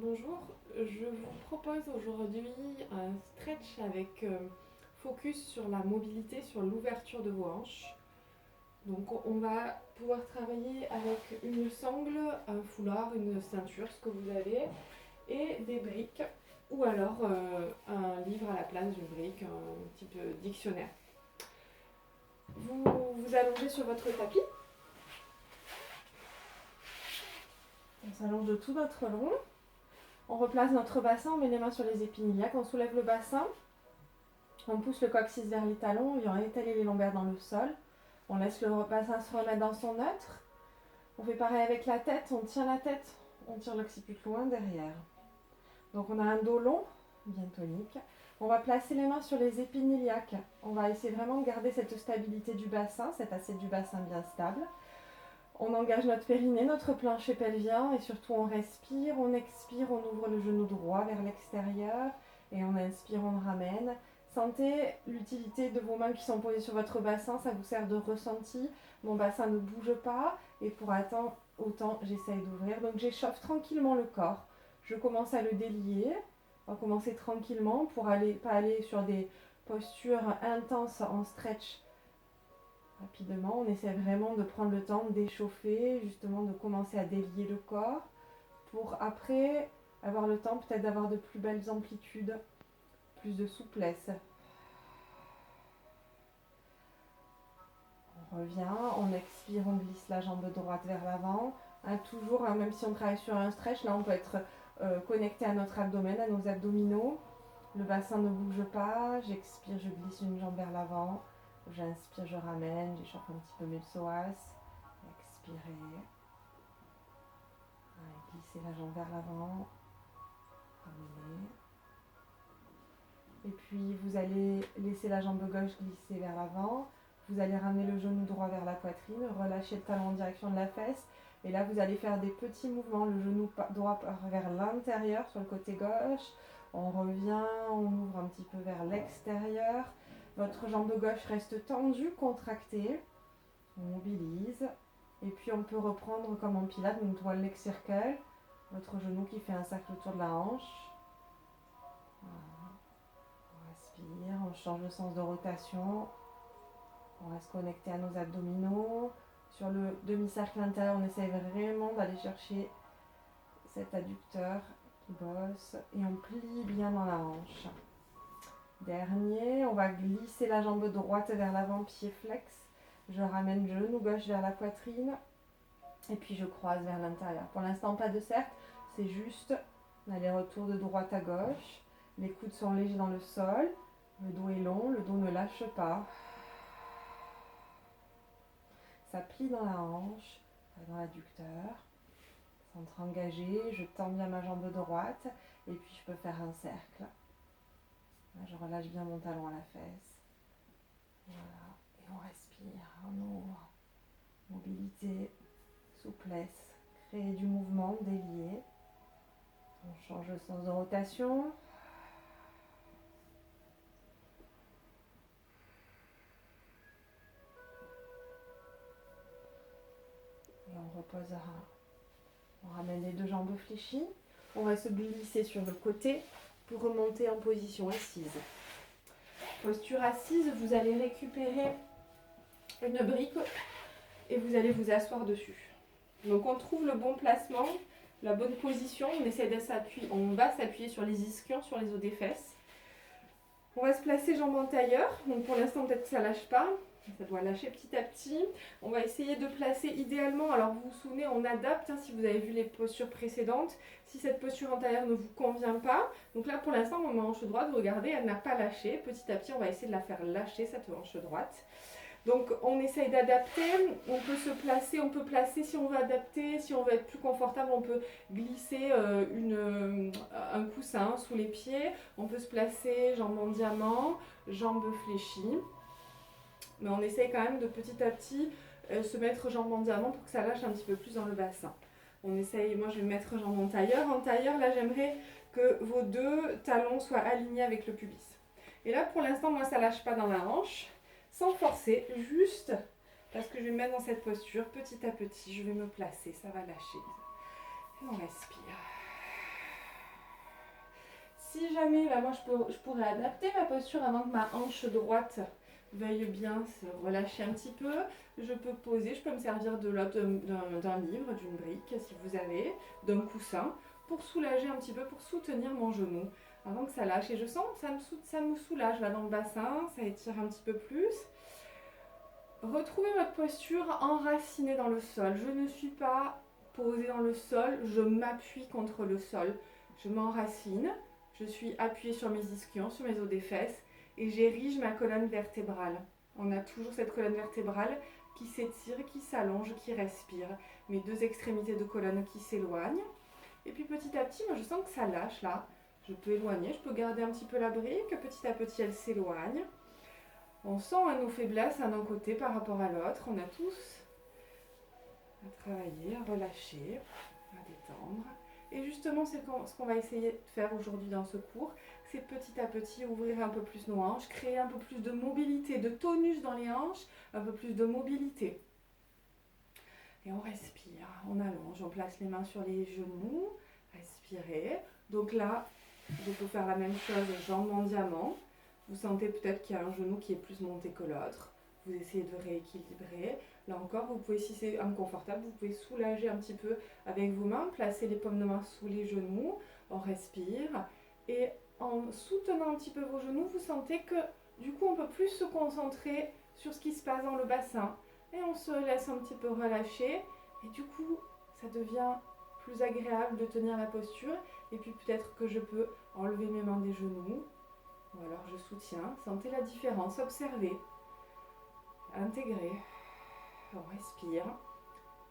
Bonjour, je vous propose aujourd'hui un stretch avec focus sur la mobilité, sur l'ouverture de vos hanches. Donc on va pouvoir travailler avec une sangle, un foulard, une ceinture, ce que vous avez, et des briques, ou alors un livre à la place d'une brique, un type dictionnaire. Vous vous allongez sur votre tapis. On s'allonge de tout notre long. On replace notre bassin, on met les mains sur les épines iliaques, on soulève le bassin. On pousse le coccyx vers les talons, on vient étaler les lombaires dans le sol. On laisse le bassin se remettre dans son neutre. On fait pareil avec la tête, on tient la tête, on tire l'occiput loin derrière. Donc on a un dos long, bien tonique. On va placer les mains sur les épines iliaques. On va essayer vraiment de garder cette stabilité du bassin, cette assiette du bassin bien stable. On engage notre périnée, notre plancher pelvien et surtout on respire, on expire, on ouvre le genou droit vers l'extérieur et on inspire, on le ramène. Sentez l'utilité de vos mains qui sont posées sur votre bassin, ça vous sert de ressenti. Mon bassin ne bouge pas et pour autant j'essaye d'ouvrir. Donc j'échauffe tranquillement le corps. Je commence à le délier. On va commencer tranquillement pour pas aller sur des postures intenses en stretch rapidement. On essaie vraiment de prendre le temps d'échauffer, justement de commencer à délier le corps pour après avoir le temps peut-être d'avoir de plus belles amplitudes, plus de souplesse. On revient, on expire, on glisse la jambe droite vers l'avant. Toujours, même si on travaille sur un stretch, là on peut être connecté à notre abdomen, à nos abdominaux. Le bassin ne bouge pas, j'expire, je glisse une jambe vers l'avant. J'inspire, je ramène, j'échauffe un petit peu mes psoas. Expirez. Glissez la jambe vers l'avant. Ramenez. Et puis vous allez laisser la jambe gauche glisser vers l'avant. Vous allez ramener le genou droit vers la poitrine, relâcher le talon en direction de la fesse. Et là, vous allez faire des petits mouvements. Le genou droit part vers l'intérieur sur le côté gauche. On revient, on ouvre un petit peu vers l'extérieur. Votre jambe gauche reste tendue, contractée. On mobilise. Et puis on peut reprendre comme en pilates, donc one leg circle. Votre genou qui fait un cercle autour de la hanche. Voilà. On respire, on change le sens de rotation. On reste connecté à nos abdominaux. Sur le demi-cercle intérieur, on essaie vraiment d'aller chercher cet adducteur qui bosse. Et on plie bien dans la hanche. Dernier, on va glisser la jambe droite vers l'avant, pied flex. Je ramène le genou gauche vers la poitrine. Et puis je croise vers l'intérieur. Pour l'instant, pas de cercle. C'est juste un aller-retour de droite à gauche. Les coudes sont légers dans le sol. Le dos est long, le dos ne lâche pas. Ça plie dans la hanche, dans l'adducteur. Centre engagé, je tends bien ma jambe droite et puis je peux faire un cercle. Là, je relâche bien mon talon à la fesse. Voilà, et on respire, on ouvre. Mobilité, souplesse, créer du mouvement, délier. On change le sens de rotation. Et on reposera. On ramène les deux jambes fléchies. On va se glisser sur le côté pour remonter en position assise. Posture assise, vous allez récupérer une brique et vous allez vous asseoir dessus. Donc on trouve le bon placement, la bonne position, on va s'appuyer sur les ischions, sur les os des fesses. On va se placer jambes en tailleur, donc pour l'instant peut-être que ça ne lâche pas, ça doit lâcher petit à petit. On va essayer de placer idéalement, alors vous vous souvenez, on adapte, si vous avez vu les postures précédentes, si cette posture en tailleur ne vous convient pas. Donc là pour l'instant mon hanche droite, vous regardez, elle n'a pas lâché. Petit à petit on va essayer de la faire lâcher cette hanche droite. Donc on essaye d'adapter, on peut se placer, on peut placer si on veut adapter, si on veut être plus confortable, on peut glisser un coussin sous les pieds, on peut se placer jambes en diamant, jambes fléchies. Mais on essaye quand même de petit à petit se mettre jambes en diamant pour que ça lâche un petit peu plus dans le bassin. On essaye, moi je vais me mettre jambes en tailleur. En tailleur, là j'aimerais que vos deux talons soient alignés avec le pubis. Et là pour l'instant, moi ça lâche pas dans la hanche. Sans forcer, juste parce que je vais me mettre dans cette posture, petit à petit, je vais me placer, ça va lâcher. Et on respire. jamais, là moi je pourrais adapter ma posture avant que ma hanche droite veuille bien se relâcher un petit peu. Je peux poser, je peux me servir de d'un livre, d'une brique si vous avez, d'un coussin, pour soulager un petit peu, pour soutenir mon genou avant que ça lâche. Et je sens que ça me soulage là dans le bassin, ça étire un petit peu plus. Retrouvez votre posture enracinée dans le sol. Je ne suis pas posée dans le sol, je m'appuie contre le sol. Je m'enracine, je suis appuyée sur mes ischions, sur mes os des fesses et j'érige ma colonne vertébrale. On a toujours cette colonne vertébrale qui s'étire, qui s'allonge, qui respire. Mes deux extrémités de colonne qui s'éloignent. Et puis petit à petit, moi je sens que ça lâche là. Je peux éloigner, je peux garder un petit peu la brique. Petit à petit, elle s'éloigne. On sent nos faiblesses à nos côtés par rapport à l'autre. On a tous à travailler, à relâcher, à détendre. Et justement, c'est ce qu'on va essayer de faire aujourd'hui dans ce cours, c'est petit à petit ouvrir un peu plus nos hanches, créer un peu plus de mobilité, de tonus dans les hanches, un peu plus de mobilité. Et on respire, on allonge, on place les mains sur les genoux, respirez. Donc là, je peux faire la même chose, jambes en diamant. Vous sentez peut-être qu'il y a un genou qui est plus monté que l'autre. Vous essayez de rééquilibrer. Là encore, vous pouvez, si c'est inconfortable, vous pouvez soulager un petit peu avec vos mains, placer les paumes de main sous les genoux. On respire. Et en soutenant un petit peu vos genoux, vous sentez que du coup, on peut plus se concentrer sur ce qui se passe dans le bassin. Et on se laisse un petit peu relâcher. Et du coup, ça devient plus agréable de tenir la posture. Et puis peut-être que je peux enlever mes mains des genoux. Ou alors je soutiens. Sentez la différence. Observez. Intégrez. On respire.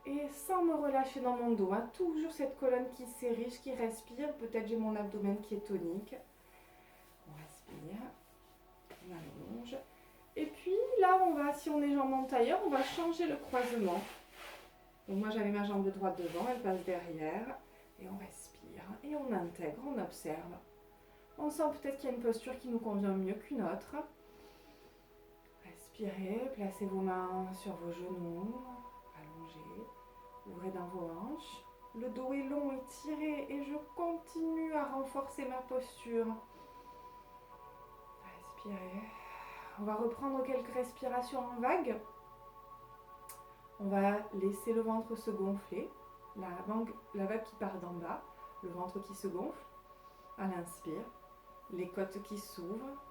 Et sans me relâcher dans mon dos. Toujours cette colonne qui s'érige, qui respire. Peut-être j'ai mon abdomen qui est tonique. On respire. On allonge. Et puis là, on va, si on est jambes en tailleur, on va changer le croisement. Donc moi, j'avais ma jambe droite devant, elle passe derrière. Et on respire. Et on intègre, on observe. On sent peut-être qu'il y a une posture qui nous convient mieux qu'une autre. Respirez, placez vos mains sur vos genoux, allongez, ouvrez dans vos hanches. Le dos est long, étiré et je continue à renforcer ma posture. Respirez. On va reprendre quelques respirations en vague. On va laisser le ventre se gonfler, la vague qui part d'en bas, le ventre qui se gonfle à l'inspire, les côtes qui s'ouvrent.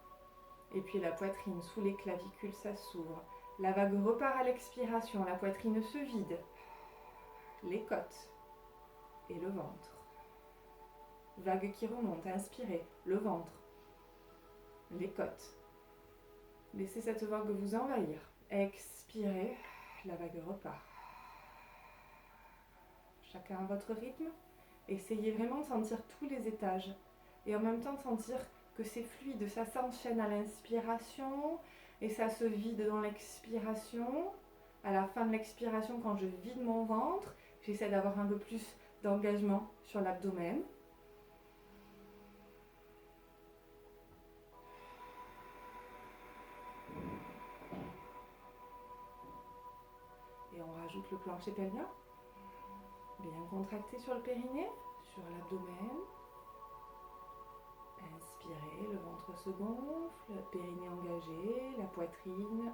Et puis la poitrine sous les clavicules, ça s'ouvre. La vague repart à l'expiration, la poitrine se vide. Les côtes et le ventre. Vague qui remonte, inspirez, le ventre, les côtes. Laissez cette vague vous envahir. Expirez, la vague repart. Chacun à votre rythme. Essayez vraiment de sentir tous les étages. Et en même temps de sentir que c'est fluide, ça s'enchaîne à l'inspiration et ça se vide dans l'expiration. À la fin de l'expiration, quand je vide mon ventre, j'essaie d'avoir un peu plus d'engagement sur l'abdomen. Et on rajoute le plancher pelvien. Bien contracté sur le périnée, sur l'abdomen. Inspirez, le ventre se gonfle, le périnée engagé, la poitrine.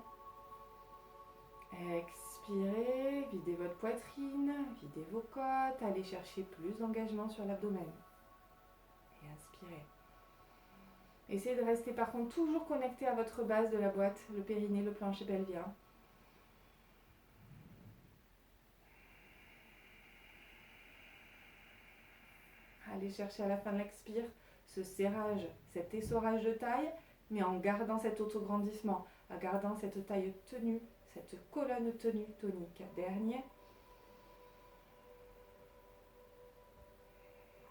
Expirez, videz votre poitrine, videz vos côtes, allez chercher plus d'engagement sur l'abdomen. Et inspirez. Essayez de rester par contre toujours connecté à votre base de la boîte, le périnée, le plancher pelvien. Allez chercher à la fin de l'expire ce serrage, cet essorage de taille, mais en gardant cet autograndissement, en gardant cette taille tenue, cette colonne tenue tonique. Dernier.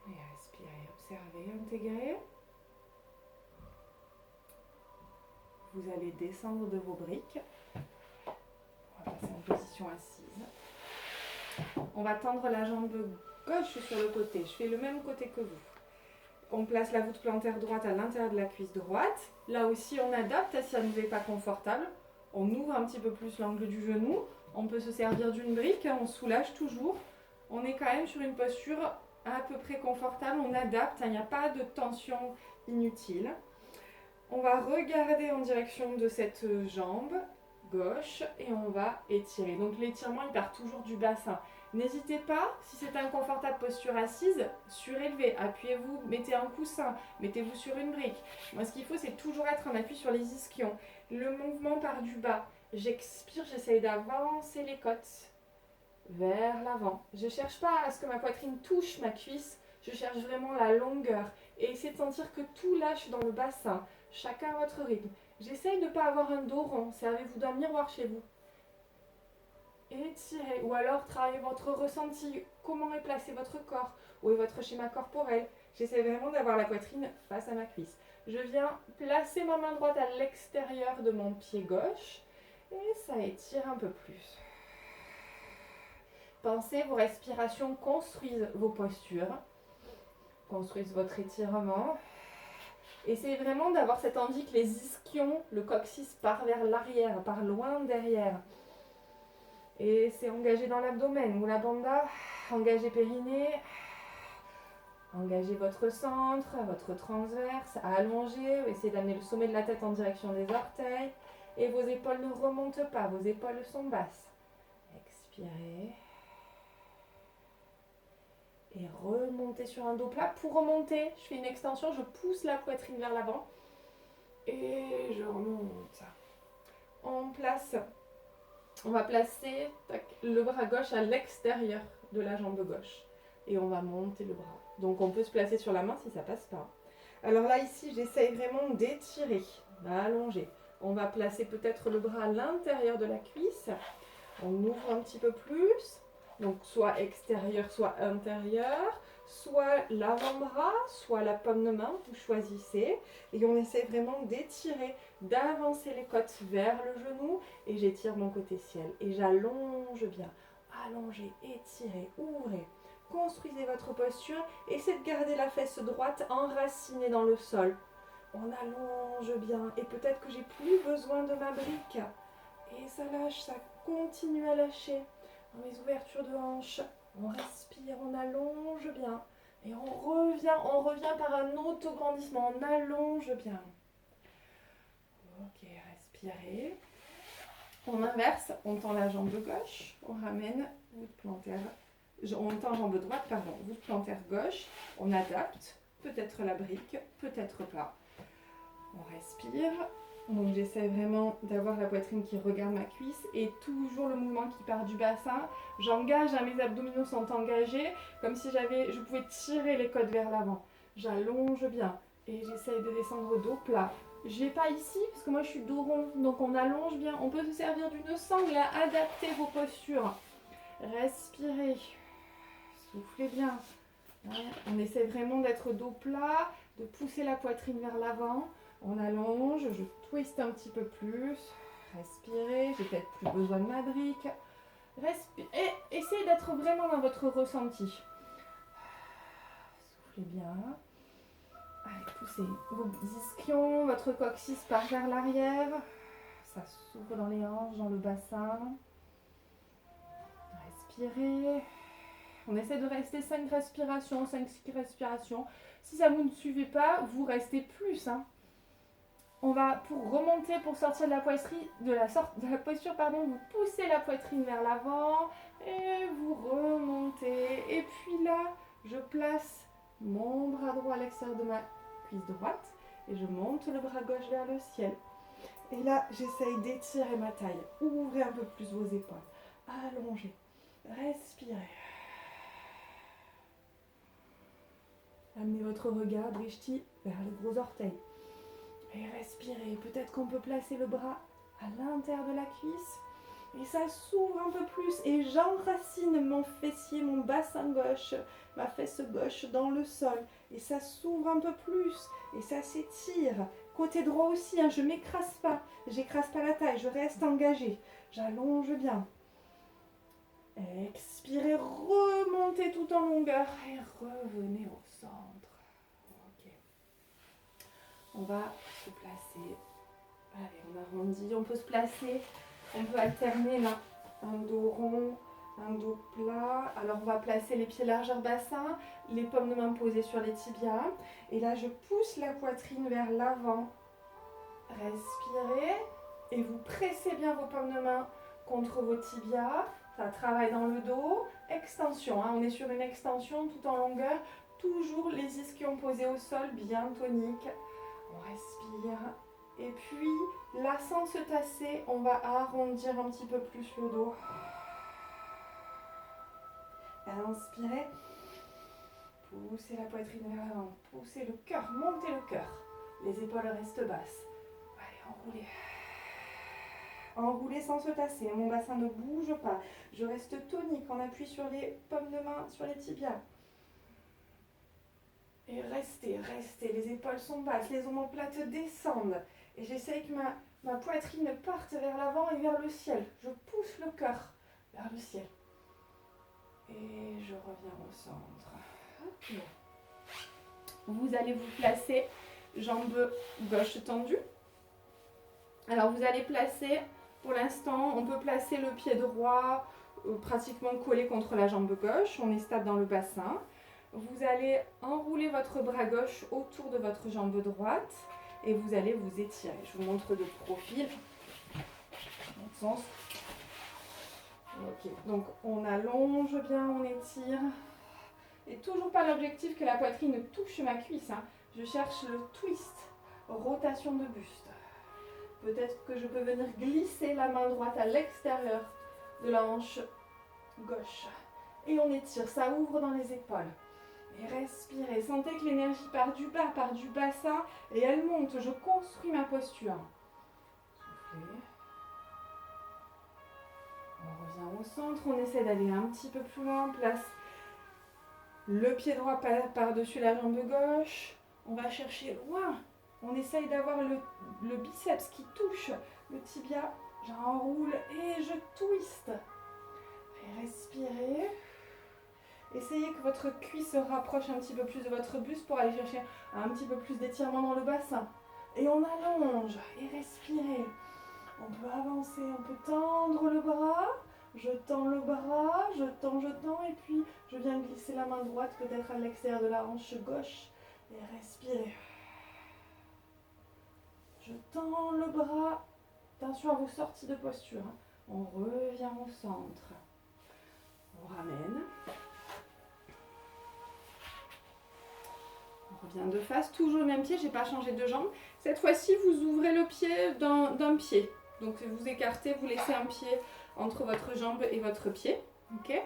Et respirez, observez, intégrez. Vous allez descendre de vos briques. On va passer en position assise. On va tendre la jambe gauche sur le côté. Je fais le même côté que vous. On place la voûte plantaire droite à l'intérieur de la cuisse droite. Là aussi, on adapte si ça ne nous est pas confortable. On ouvre un petit peu plus l'angle du genou. On peut se servir d'une brique. On soulage toujours. On est quand même sur une posture à peu près confortable, on adapte, il n'y a pas de tension inutile. On va regarder en direction de cette jambe gauche et on va étirer. Donc l'étirement il part toujours du bassin. N'hésitez pas, si c'est inconfortable posture assise, surélevez, appuyez-vous, mettez un coussin, mettez-vous sur une brique. Moi ce qu'il faut c'est toujours être en appui sur les ischions. Le mouvement part du bas. J'expire, j'essaye d'avancer les côtes vers l'avant. Je ne cherche pas à ce que ma poitrine touche ma cuisse, je cherche vraiment la longueur. Et essayez de sentir que tout lâche dans le bassin, chacun à votre rythme. J'essaye de ne pas avoir un dos rond, servez-vous d'un miroir chez vous. Étirez, ou alors travaillez votre ressenti, comment est placé votre corps, où est votre schéma corporel. J'essaie vraiment d'avoir la poitrine face à ma cuisse. Je viens placer ma main droite à l'extérieur de mon pied gauche et ça étire un peu plus. Pensez, vos respirations construisent vos postures, construisent votre étirement. Essayez vraiment d'avoir cette envie que les ischions, le coccyx part vers l'arrière, part loin derrière. Et c'est engagé dans l'abdomen, Mula Bandha, engagez périnée, engagez votre centre, votre transverse, allongez, essayez d'amener le sommet de la tête en direction des orteils. Et vos épaules ne remontent pas, vos épaules sont basses. Expirez. Et remontez sur un dos plat. Pour remonter, je fais une extension, je pousse la poitrine vers l'avant. Et je remonte. On va placer le bras gauche à l'extérieur de la jambe gauche. Et on va monter le bras. Donc on peut se placer sur la main si ça passe pas. Alors là, ici, j'essaye vraiment d'étirer, d'allonger. On va placer peut-être le bras à l'intérieur de la cuisse. On ouvre un petit peu plus. Donc soit extérieur, soit intérieur, soit l'avant-bras, soit la paume de main, vous choisissez. Et on essaie vraiment d'étirer, d'avancer les côtes vers le genou. Et j'étire mon côté ciel. Et j'allonge bien. Allongez, étirez, ouvrez. Construisez votre posture. Essayez de garder la fesse droite enracinée dans le sol. On allonge bien. Et peut-être que j'ai plus besoin de ma brique. Et ça lâche, ça continue à lâcher. Dans les ouvertures de hanches, on respire, on allonge bien. Et on revient par un autograndissement, on allonge bien. Ok, respirez. On inverse, on tend la jambe gauche, on ramène voûte plantaire. On tend jambe droite, pardon, voûte plantaire gauche. On adapte, peut-être la brique, peut-être pas. On respire. Donc j'essaie vraiment d'avoir la poitrine qui regarde ma cuisse et toujours le mouvement qui part du bassin. J'engage, mes abdominaux sont engagés, comme si je pouvais tirer les côtes vers l'avant. J'allonge bien et j'essaie de descendre dos plat. Je vais pas ici parce que moi je suis dos rond, donc on allonge bien. On peut se servir d'une sangle à adapter vos postures. Respirez, soufflez bien. On essaie vraiment d'être dos plat, de pousser la poitrine vers l'avant. On allonge, je twiste un petit peu plus. Respirez, j'ai peut-être plus besoin de ma brique. Et essayez d'être vraiment dans votre ressenti. Soufflez bien. Allez, poussez vos ischions, votre coccyx part vers l'arrière. Ça s'ouvre dans les hanches, dans le bassin. Respirez. On essaie de rester 5 respirations, 5 respirations. Si ça vous ne suivez pas, vous restez plus. On va, pour remonter, pour sortir de la posture, vous poussez la poitrine vers l'avant et vous remontez. Et puis là, je place mon bras droit à l'extérieur de ma cuisse droite et je monte le bras gauche vers le ciel. Et là, j'essaye d'étirer ma taille. Ouvrez un peu plus vos épaules. Allongez. Respirez. Amenez votre regard, drishti, vers le gros orteil. Et respirez. Peut-être qu'on peut placer le bras à l'intérieur de la cuisse. Et ça s'ouvre un peu plus. Et j'enracine mon fessier, mon bassin gauche, ma fesse gauche dans le sol. Et ça s'ouvre un peu plus. Et ça s'étire. Côté droit aussi, je ne m'écrase pas. J'écrase pas la taille. Je reste engagée. J'allonge bien. Expirez, remontez tout en longueur. Et revenez au centre. On va se placer. Allez, on arrondit. On peut se placer. On peut alterner là. Un dos rond, Un dos plat. Alors on va placer les pieds largeur bassin, les paumes de main posées sur les tibias. Et là je pousse la poitrine vers l'avant. Respirez. Et vous pressez bien vos paumes de main contre vos tibias. Ça travaille dans le dos. Extension, hein. On est sur une extension tout en longueur. Toujours les ischions posés au sol, bien toniques. On respire. Et puis, là, sans se tasser, on va arrondir un petit peu plus le dos. Inspirez. Poussez la poitrine vers l'avant. Poussez le cœur, montez le cœur. Les épaules restent basses. Allez, enroulez. Enroulez sans se tasser. Mon bassin ne bouge pas. Je reste tonique. On appuie sur les paumes de main, sur les tibias. Et restez, restez. Les épaules sont basses. Les omoplates descendent. Et j'essaye que ma poitrine parte vers l'avant et vers le ciel. Je pousse le cœur vers le ciel. Et je reviens au centre. Okay. Vous allez vous placer jambe gauche tendue. Alors vous allez placer, pour l'instant, on peut placer le pied droit pratiquement collé contre la jambe gauche. On est stable dans le bassin. Vous allez enrouler votre bras gauche autour de votre jambe droite. Et vous allez vous étirer. Je vous montre de profil. Dans le sens. Ok, donc on allonge bien, on étire. Et toujours pas l'objectif que la poitrine touche ma cuisse. Hein. Je cherche le twist, rotation de buste. Peut-être que je peux venir glisser la main droite à l'extérieur de la hanche gauche. Et on étire, ça ouvre dans les épaules. Et respirez, sentez que l'énergie part du bas, part du bassin et elle monte. Je construis ma posture. Soufflez. On revient au centre, on essaie d'aller un petit peu plus loin. Place le pied droit par-dessus la jambe gauche. On va chercher loin. On essaye d'avoir le biceps qui touche le tibia. J'enroule et je twiste. Et respirez. Essayez que votre cuisse se rapproche un petit peu plus de votre buste pour aller chercher un petit peu plus d'étirement dans le bassin. Et on allonge et respirez. On peut avancer, on peut tendre le bras. Je tends le bras, je tends, et puis je viens glisser la main droite peut-être à l'extérieur de la hanche gauche. Et respirez. Je tends le bras. Attention à vos sorties de posture. On revient au centre. On ramène. On revient de face, toujours le même pied, je n'ai pas changé de jambe. Cette fois-ci, vous ouvrez le pied d'un pied. Donc vous écartez, vous laissez un pied entre votre jambe et votre pied. Okay.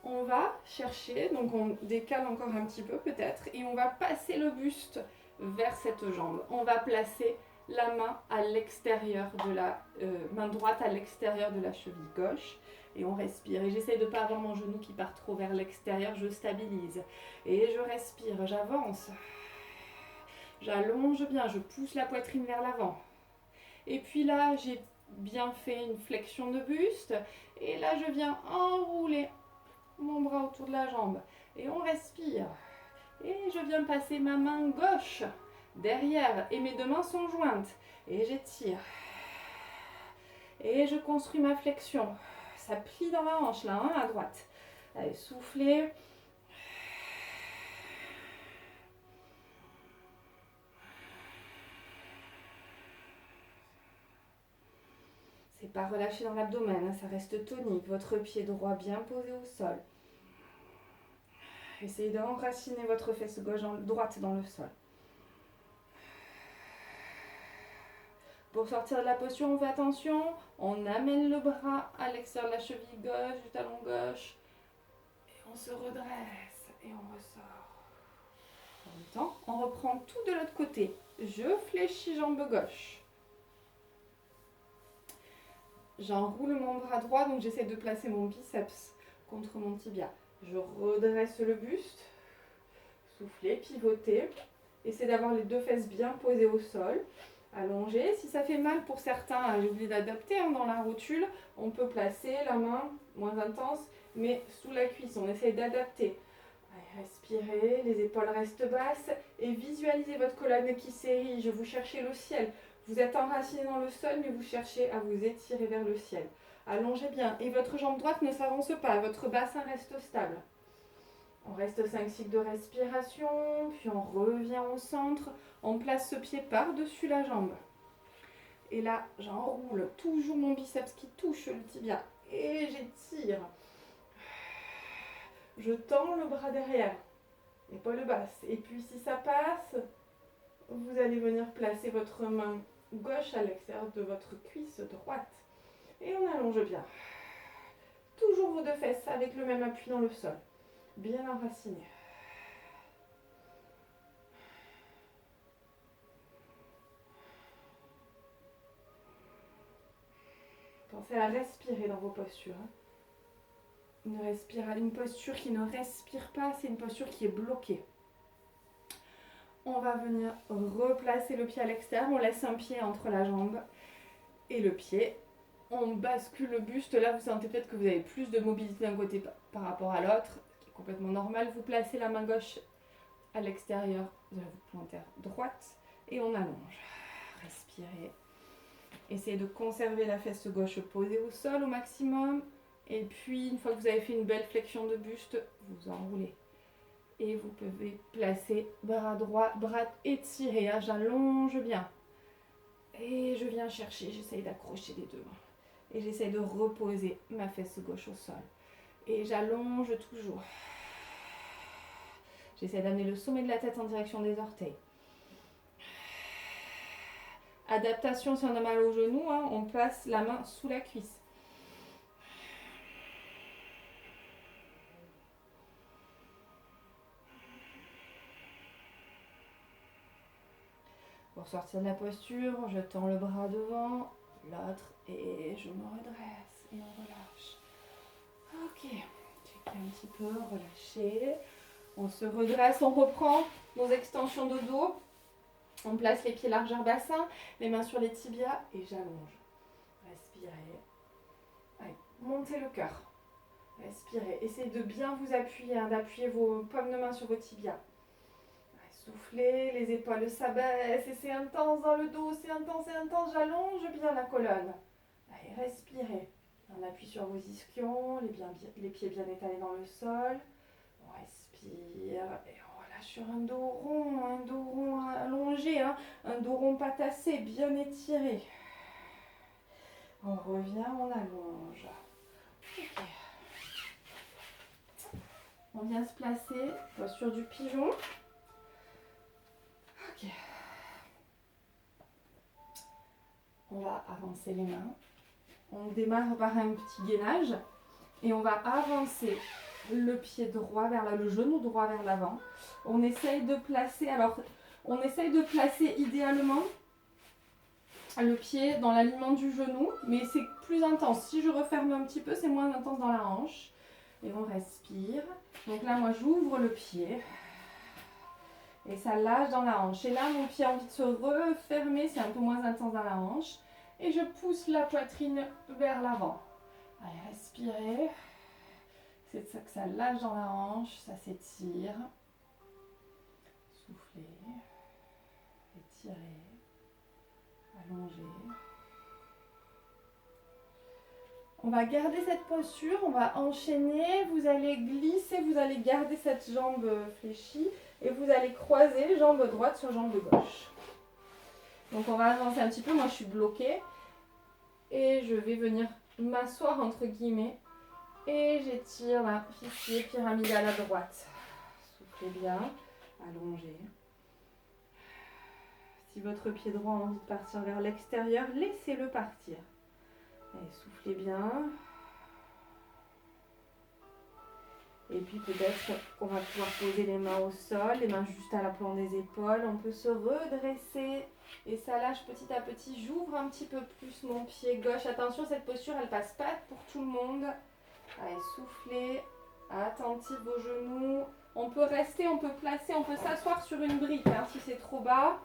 On va chercher, donc on décale encore un petit peu peut-être, et on va passer le buste vers cette jambe. On va placer la main à l'extérieur de la main droite à l'extérieur de la cheville gauche. Et on respire. Et j'essaie de ne pas avoir mon genou qui part trop vers l'extérieur. Je stabilise. Et je respire. J'avance. J'allonge bien. Je pousse la poitrine vers l'avant. Et puis là, j'ai bien fait une flexion de buste. Et là, je viens enrouler mon bras autour de la jambe. Et on respire. Et je viens passer ma main gauche derrière. Et mes deux mains sont jointes. Et j'étire. Et je construis ma flexion. Ça plie dans la hanche, là, hein, à droite. Allez, soufflez. C'est pas relâché dans l'abdomen, hein, ça reste tonique. Votre pied droit bien posé au sol. Essayez d'enraciner votre fesse gauche droite dans le sol. Pour sortir de la posture, on fait attention. On amène le bras à l'extérieur de la cheville gauche, du talon gauche. Et on se redresse et on ressort. En même temps, on reprend tout de l'autre côté. Je fléchis jambe gauche. J'enroule mon bras droit, donc j'essaie de placer mon biceps contre mon tibia. Je redresse le buste. Soufflez, pivotez. Essayez d'avoir les deux fesses bien posées au sol. Allongez. Si ça fait mal pour certains, j'ai oublié d'adapter dans la rotule, on peut placer la main moins intense, mais sous la cuisse. On essaye d'adapter. Allez, respirez, les épaules restent basses et visualisez votre colonne qui s'érige. Vous cherchez le ciel. Vous êtes enraciné dans le sol, mais vous cherchez à vous étirer vers le ciel. Allongez bien. Et votre jambe droite ne s'avance pas. Votre bassin reste stable. On reste 5 cycles de respiration. Puis on revient au centre. On place ce pied par-dessus la jambe. Et là, j'enroule toujours mon biceps qui touche le tibia. Et j'étire. Je tends le bras derrière. Épaule basse. Et puis si ça passe, vous allez venir placer votre main gauche à l'extérieur de votre cuisse droite. Et on allonge bien. Toujours vos deux fesses avec le même appui dans le sol. Bien enraciné. Pensez à respirer dans vos postures. Une posture qui ne respire pas, c'est une posture qui est bloquée. On va venir replacer le pied à l'extérieur. On laisse un pied entre la jambe et le pied. On bascule le buste. Là, vous sentez peut-être que vous avez plus de mobilité d'un côté par rapport à l'autre, ce qui est complètement normal. Vous placez la main gauche à l'extérieur de la voûte plantaire droite et on allonge. Respirez. Essayez de conserver la fesse gauche posée au sol au maximum. Et puis, une fois que vous avez fait une belle flexion de buste, vous enroulez. Et vous pouvez placer bras droit, bras étirés. J'allonge bien. Et je viens chercher, j'essaye d'accrocher les deux mains. Et j'essaye de reposer ma fesse gauche au sol. Et j'allonge toujours. J'essaie d'amener le sommet de la tête en direction des orteils. Adaptation, si on a mal au genou, on place la main sous la cuisse. Pour sortir de la posture, je tends le bras devant, l'autre, et je me redresse et on relâche. Ok, checkez un petit peu, relâchez. On se redresse, on reprend nos extensions de dos. On place les pieds largeur bassin, les mains sur les tibias et j'allonge. Respirez. Allez, montez le cœur. Respirez. Essayez de bien vous appuyer, d'appuyer vos paumes de main sur vos tibias. Soufflez, les épaules s'abaissent et c'est intense dans le dos, c'est intense, j'allonge bien la colonne. Allez, respirez. On appuie sur vos ischions, les pieds bien étalés dans le sol. On respire et on relâche sur un dos rond allongé, un dos rond pas tassé, bien étiré. On revient, on allonge. Okay. On vient se placer, posture du pigeon. Ok. On va avancer les mains. On démarre par un petit gainage et on va avancer le pied droit le genou droit vers l'avant. On essaye de placer, idéalement le pied dans l'alignement du genou, mais c'est plus intense. Si je referme un petit peu, c'est moins intense dans la hanche. Et on respire. Donc là, moi, j'ouvre le pied. Et ça lâche dans la hanche. Et là, mon pied a envie de se refermer, c'est un peu moins intense dans la hanche. Et je pousse la poitrine vers l'avant. Allez, respirez. C'est ça que ça lâche dans la hanche, ça s'étire. Soufflez. Étirez. Allongez. On va garder cette posture, on va enchaîner. Vous allez glisser, vous allez garder cette jambe fléchie. Et vous allez croiser jambe droite sur jambe gauche. Donc on va avancer un petit peu. Moi je suis bloquée. Et je vais venir m'asseoir entre guillemets. Et j'étire la fessier pyramidale à droite. Soufflez bien. Allongez. Si votre pied droit a envie de partir vers l'extérieur, laissez-le partir. Allez, soufflez bien. Et puis peut-être qu'on va pouvoir poser les mains au sol, les mains juste à l'aplant des épaules. On peut se redresser et ça lâche petit à petit. J'ouvre un petit peu plus mon pied gauche. Attention, cette posture, elle passe pas pour tout le monde. Allez, soufflez. Attentif vos genoux. On peut rester, on peut placer, on peut s'asseoir sur une brique. Si c'est trop bas,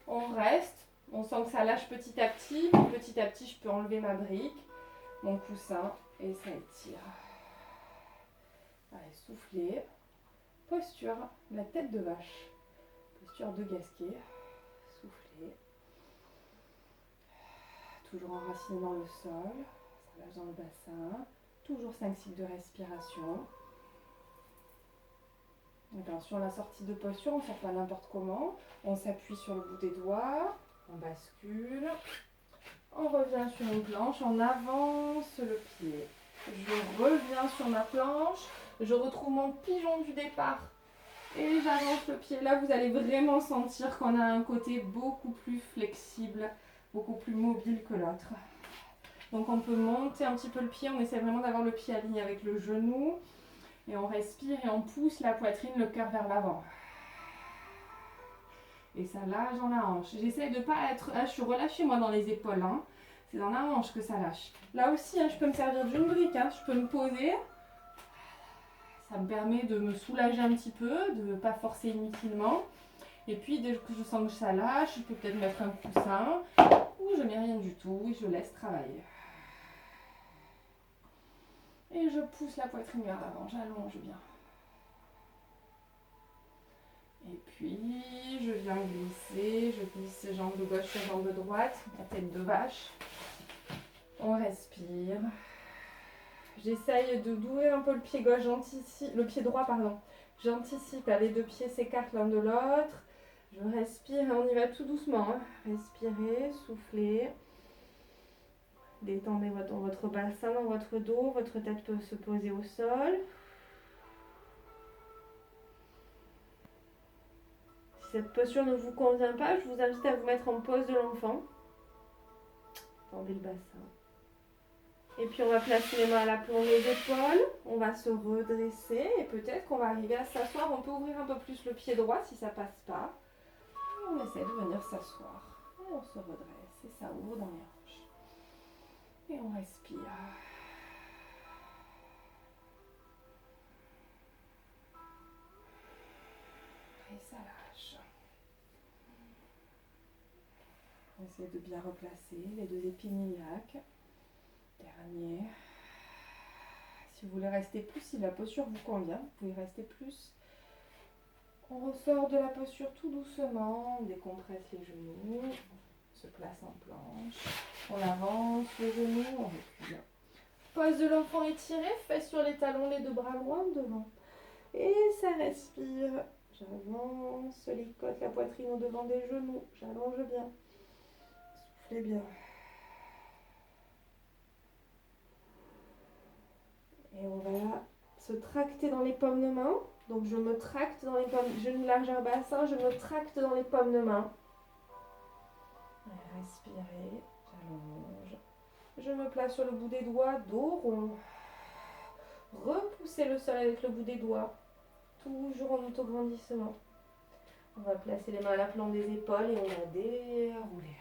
on reste. On sent que ça lâche petit à petit. Petit à petit, je peux enlever ma brique, mon coussin et ça étire. Allez, soufflez. Posture, la tête de vache. Posture de gasquet. Soufflez. Toujours enraciné dans le sol. Ça relâche dans le bassin. Toujours 5 cycles de respiration. Attention à la sortie de posture, on ne sort pas n'importe comment. On s'appuie sur le bout des doigts, on bascule. On revient sur une planche, on avance le pied. Je reviens sur ma planche, je retrouve mon pigeon du départ et j'avance le pied. Là, vous allez vraiment sentir qu'on a un côté beaucoup plus flexible, beaucoup plus mobile que l'autre. Donc on peut monter un petit peu le pied, on essaie vraiment d'avoir le pied aligné avec le genou. Et on respire et on pousse la poitrine, le cœur vers l'avant. Et ça lâche dans la hanche. J'essaie de ne pas être... Là, je suis relâchée moi dans les épaules. Hein. C'est dans la hanche que ça lâche. Là aussi, hein, je peux me servir d'une brique. Hein. Je peux me poser. Ça me permet de me soulager un petit peu, de ne pas forcer inutilement. Et puis, dès que je sens que ça lâche, je peux peut-être mettre un coussin. Ou je mets rien du tout et je laisse travailler. Et je pousse la poitrine vers l'avant, j'allonge bien. Et puis, je viens glisser, je glisse jambe gauche sur jambe droite, la tête de vache. On respire. J'essaye d'ouvrir un peu le pied gauche, le pied droit, pardon. J'anticipe, les deux pieds s'écartent l'un de l'autre. Je respire et on y va tout doucement. Hein. Respirez, soufflez. Détendez votre bassin dans votre dos, votre tête peut se poser au sol. Si cette posture ne vous convient pas, je vous invite à vous mettre en pose de l'enfant. Tendez le bassin. Et puis on va placer les mains à l'aplomb des épaules. On va se redresser et peut-être qu'on va arriver à s'asseoir. On peut ouvrir un peu plus le pied droit si ça passe pas. Et on essaie de venir s'asseoir. Et on se redresse et ça ouvre dans les hanches. Et on respire. Et ça lâche. On essaie de bien replacer les deux épines iliaques. Dernier. Si vous voulez rester plus, si la posture vous convient, vous pouvez rester plus. On ressort de la posture tout doucement, on décompresse les genoux, on se place en planche, on avance le genou, on recule. Pose de l'enfant étiré, fesses sur les talons, les deux bras loin devant. Et ça respire. J'avance les côtes, la poitrine au devant des genoux. J'allonge bien. Soufflez bien. Et on va se tracter dans les paumes de main. Donc je me tracte dans les paumes, genou largeur bassin, je me tracte dans les paumes de main. Respirez, j'allonge. Je me place sur le bout des doigts, dos rond. Repoussez le sol avec le bout des doigts. Toujours en autograndissement. On va placer les mains à l'aplomb des épaules et on va dérouler.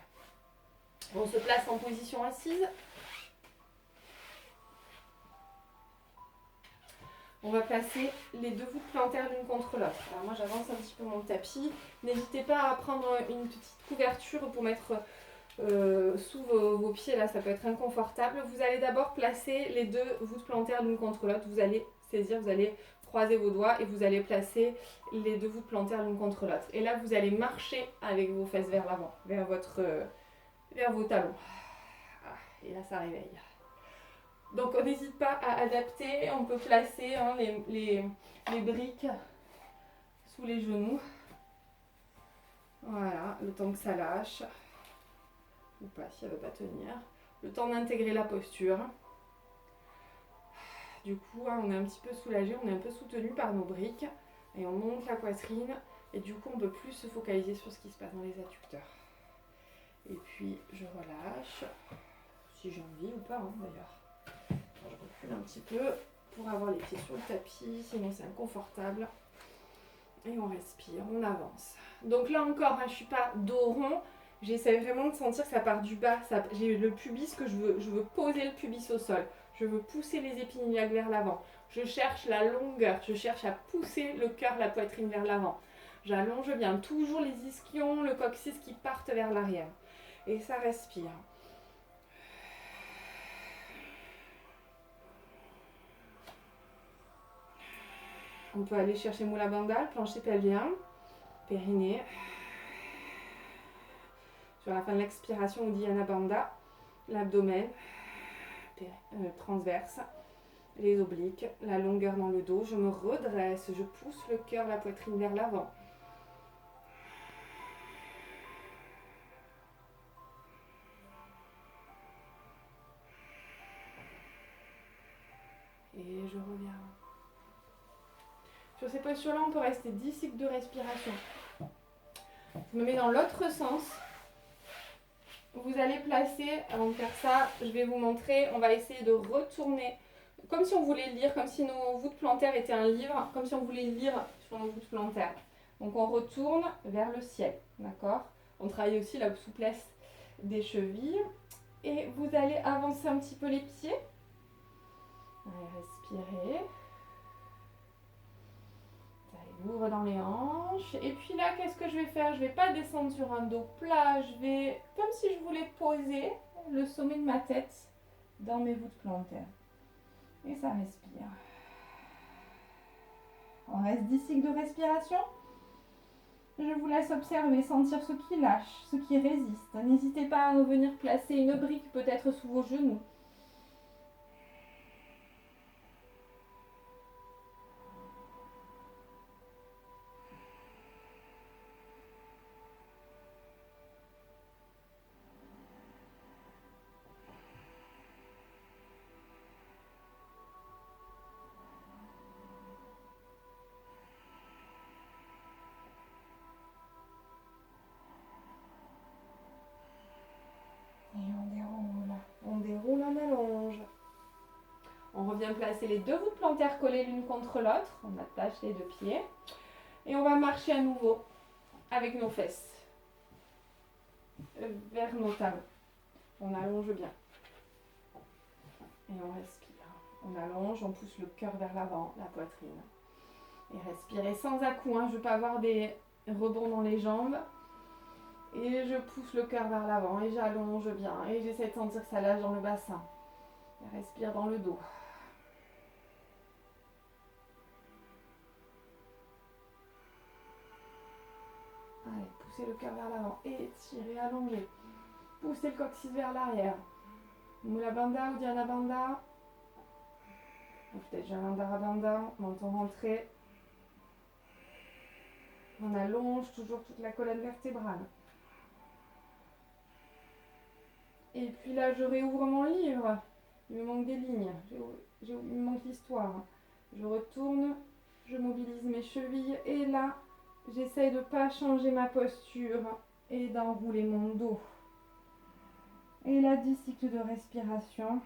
On se place en position assise. On va placer les deux voûtes plantaires l'une contre l'autre. Alors moi j'avance un petit peu mon tapis. N'hésitez pas à prendre une petite couverture pour mettre sous vos pieds, là ça peut être inconfortable. Vous allez d'abord placer les deux voûtes plantaires l'une contre l'autre. Vous allez saisir, vous allez croiser vos doigts et vous allez placer les deux voûtes plantaires l'une contre l'autre. Et là vous allez marcher avec vos fesses vers l'avant, vers vos talons. Et là ça réveille. Donc on n'hésite pas à adapter, on peut placer les briques sous les genoux. Voilà, le temps que ça lâche. Ou pas si elle ne veut pas tenir. Le temps d'intégrer la posture. Du coup, on est un petit peu soulagé, on est un peu soutenu par nos briques. Et on monte la poitrine. Et du coup, on peut plus se focaliser sur ce qui se passe dans les adducteurs. Et puis, je relâche. Si j'ai envie ou pas, d'ailleurs. Je recule un petit peu pour avoir les pieds sur le tapis, sinon c'est inconfortable. Et on respire, on avance. Donc là encore, je ne suis pas dos rond. J'essaie vraiment de sentir que ça part du bas. J'ai le pubis que je veux poser le pubis au sol. Je veux pousser les épines iliaques vers l'avant. Je cherche la longueur. Je cherche à pousser le cœur, la poitrine vers l'avant. J'allonge bien. Toujours les ischions, le coccyx qui partent vers l'arrière. Et ça respire. On peut aller chercher Mula Bandha, plancher pelvien, périnée. Sur la fin de l'expiration, Uddiyana Bandha, l'abdomen, transverse, les obliques, la longueur dans le dos. Je me redresse, je pousse le cœur, la poitrine vers l'avant. Et je reviens. Sur ces postures-là, on peut rester 10 cycles de respiration. Je me mets dans l'autre sens. Vous allez placer, avant de faire ça, je vais vous montrer, on va essayer de retourner, comme si on voulait lire, comme si nos voûtes plantaires étaient un livre, comme si on voulait lire sur nos voûtes plantaires. Donc on retourne vers le ciel, d'accord? On travaille aussi la souplesse des chevilles. Et vous allez avancer un petit peu les pieds. Allez, respirez. Allez, ouvre dans les hanches. Et puis là, qu'est-ce que je vais faire? Je ne vais pas descendre sur un dos plat. Je vais, comme si je voulais poser le sommet de ma tête dans mes voûtes plantaires. Et ça respire. On reste 10 cycles de respiration. Je vous laisse observer, sentir ce qui lâche, ce qui résiste. N'hésitez pas à revenir placer une brique peut-être sous vos genoux. Et on déroule. On déroule, on allonge. On revient placer les deux voûtes plantaires collées l'une contre l'autre. On attache les deux pieds. Et on va marcher à nouveau avec nos fesses vers nos talons. On allonge bien. Et on respire. On allonge, on pousse le cœur vers l'avant, la poitrine. Et respirez sans à-coups. Je ne veux pas avoir des rebonds dans les jambes. Et je pousse le cœur vers l'avant et j'allonge bien. Et j'essaie de sentir que ça lâche dans le bassin. Et respire dans le dos. Allez, poussez le cœur vers l'avant. Et tirez, allongez. Poussez le coccyx vers l'arrière. Mula Bandha, Uddiyana Bandha. Peut-être Jalandhara Bandha. Menton rentré. On allonge toujours toute la colonne vertébrale. Et puis là, je réouvre mon livre. Il me manque des lignes. Il me manque l'histoire. Je retourne. Je mobilise mes chevilles. Et là, j'essaye de ne pas changer ma posture et d'enrouler mon dos. Et là, 10 cycles de respiration.